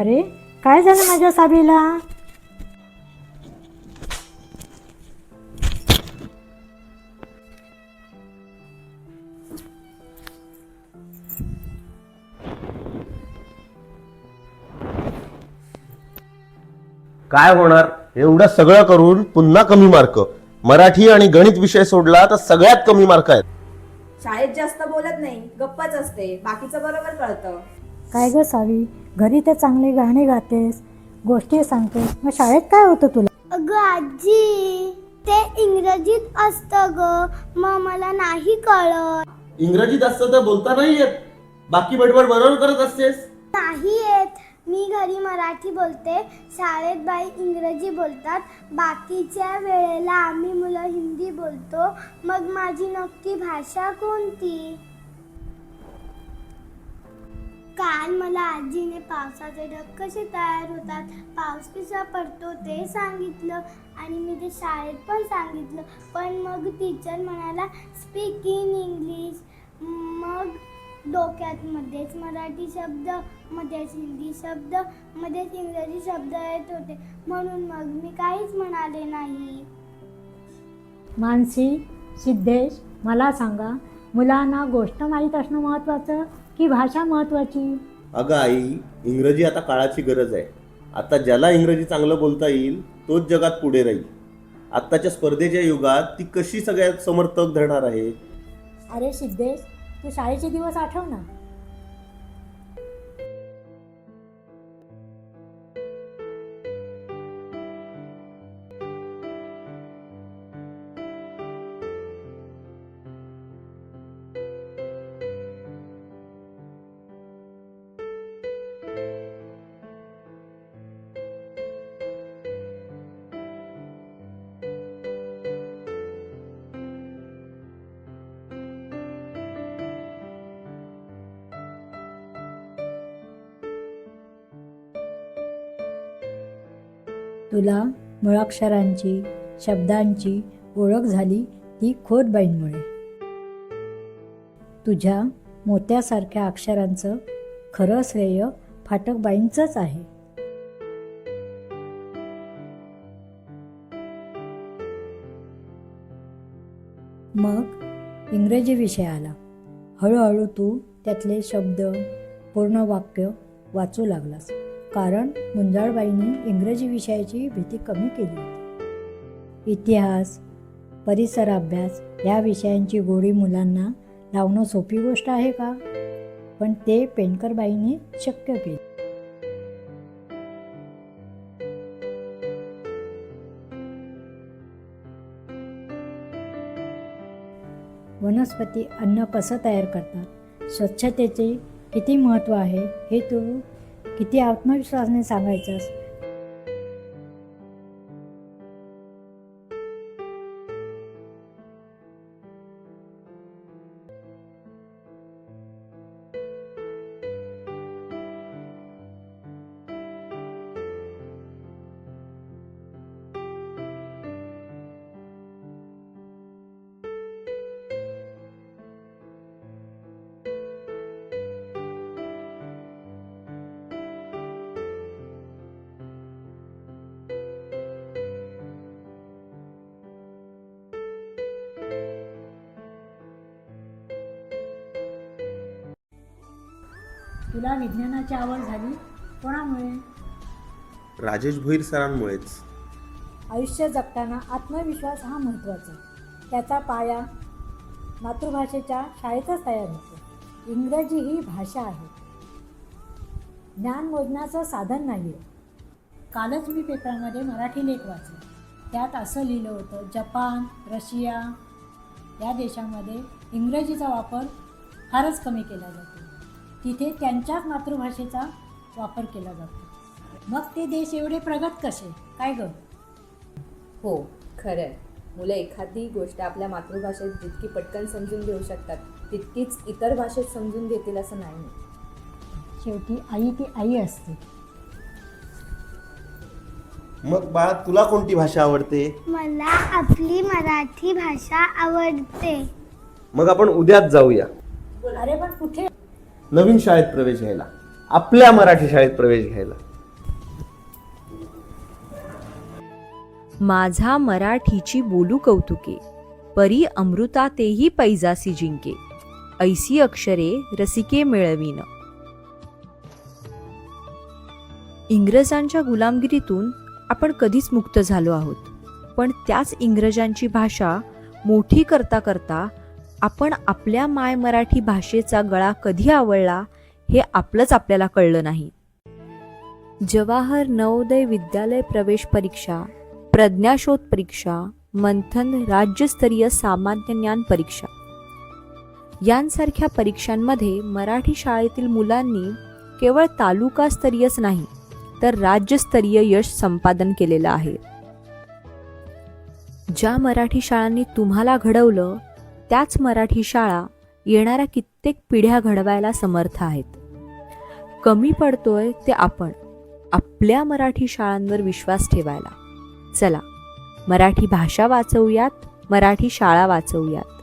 अरे काय झालं माझ्या साबीला? काय होणार? एवढं सगळं करून पुन्हा कमी मार्क. मराठी आणि गणित विषय सोडला तर सगळ्यात कमी मार्क आहेत. शाळेत जास्त बोलत नाही, गप्पच असते, बाकीचं बरोबर कळतं. काय ग सावी, घरी तर चांगले गाणे गातेस, गोष्टी सांगतेस, मग शाळेत काय होतं तुला? अगं आजी, ते इंग्रजीत असतं ग, मग मला नाही कळत. इंग्रजीत असतं तर बोलता नाही येत, बाकी बडबड बरोबर करत असतेस. नाही येत. मी घरी मराठी बोलते, शाळेत बाई इंग्रजी बोलतात, बाकीच्या वेळेला आम्ही मुलं हिंदी बोलतो. मग माझी नक्की भाषा कोणती? काल मला आजीने पावसाचे ढग कसे तयार होतात, पाऊस कसा पडतो ते सांगितलं आणि मी ते शाळेत पण सांगितलं. पण मग टीचर म्हणाला स्पीक इन इंग्लिश. मग डोक्यात मध्येच मराठी शब्द, मध्येच हिंदी शब्द, मध्येच इंग्रजी शब्द येत होते, म्हणून मग मी काहीच म्हणाले नाही. मानसी, सिद्धेश, मला सांगा, मुलांना गोष्ट माहीत असणं महत्त्वाचं की भाषा महत्त्वाची? अगं आई, इंग्रजी आता काळाची गरज आहे. आता ज्याला इंग्रजी चांगलं बोलता येईल तोच जगात पुढे राहील. आत्ताच्या स्पर्धेच्या युगात ती कशी सगळ्यात समर्थक धरणार आहे? अरे सिद्धेश, तू शाळेचे दिवस आठव ना. तुला मुळाक्षरांची, शब्दांची ओळख झाली ती खोतबाईंमुळे. तुझ्या मोत्यासारख्या अक्षरांचं खरं श्रेय फाटकबाईंचंच आहे. मग इंग्रजी विषय आला. हळूहळू तू त्यातले शब्द, पूर्ण वाक्य वाचू लागलास, कारण मुंजाळबाईंनी इंग्रजी विषयाची भीती कमी केली होती. इतिहास, परिसर अभ्यास या विषयांची गोडी मुलांना लावणं सोपी गोष्ट आहे का? पण ते पेंडकरबाईंनी शक्य केले. वनस्पती अन्न कसं तयार करतात, स्वच्छतेचे किती महत्त्व आहे हे तू किती आत्मविश्वासाने सांगायचंस. तुला विज्ञानाची आवड झाली कोणामुळे? राजेश भोईर सरांमुळेच. आयुष्य जगताना आत्मविश्वास हा महत्त्वाचा. त्याचा पाया मातृभाषेच्या शाळेतच तयार होतो. इंग्रजी ही भाषा आहे, ज्ञान मोजण्याचं साधन नाही. कालच मी पेपरमध्ये मराठी लेख वाचला. त्यात असं लिहिलं होतं, जपान, रशिया या देशामध्ये इंग्रजीचा वापर फारच कमी केला जातो. तिथे त्यांच्याच मातृभाषेचा वापर केला जातो. मग ते देश एवढे प्रगत कसे काय ग? हो, खरं आहे. मुलं एखादी गोष्ट आपल्या मातृभाषेत जितकी पटकन समजून घेऊ शकतात तितकीच इतर भाषेत समजून घेतील असं नाही. शेवटी आई ती आई असते. मग बाळा, तुला कोणती भाषा आवडते? मला आपली मराठी भाषा आवडते. मग आपण उद्याच जाऊया. अरे पण कुठे? नवीन शाळेत प्रवेश घ्यायला, आपल्या मराठी शाळेत प्रवेश घ्यायला. माझा मराठीची बोलू कौतुके, परी अमृता तेही पैजासी जिंके, ऐसी अक्षरे रसिके मिळवीन. इंग्रजांच्या गुलामगिरीतून आपण कधीच मुक्त झालो आहोत, पण त्याच इंग्रजांची भाषा मोठी करता करता आपण आपल्या माय मराठी भाषेचा गळा कधी आवळला हे आपलंच आपल्याला कळलं नाही. जवाहर नवोदय विद्यालय प्रवेश परीक्षा, प्रज्ञाशोध परीक्षा, मंथन राज्यस्तरीय सामान्य ज्ञान परीक्षा यांसारख्या परीक्षांमध्ये मराठी शाळेतील मुलांनी केवळ तालुकास्तरीयच नाही तर राज्यस्तरीय यश संपादन केलेलं आहे. ज्या मराठी शाळांनी तुम्हाला घडवलं त्याच मराठी शाळा येणाऱ्या कित्येक पिढ्या घडवायला समर्थ आहेत. कमी पडतोय ते आपण आपल्या मराठी शाळांवर विश्वास ठेवायला. चला, मराठी भाषा वाचवूयात, मराठी शाळा वाचवूयात.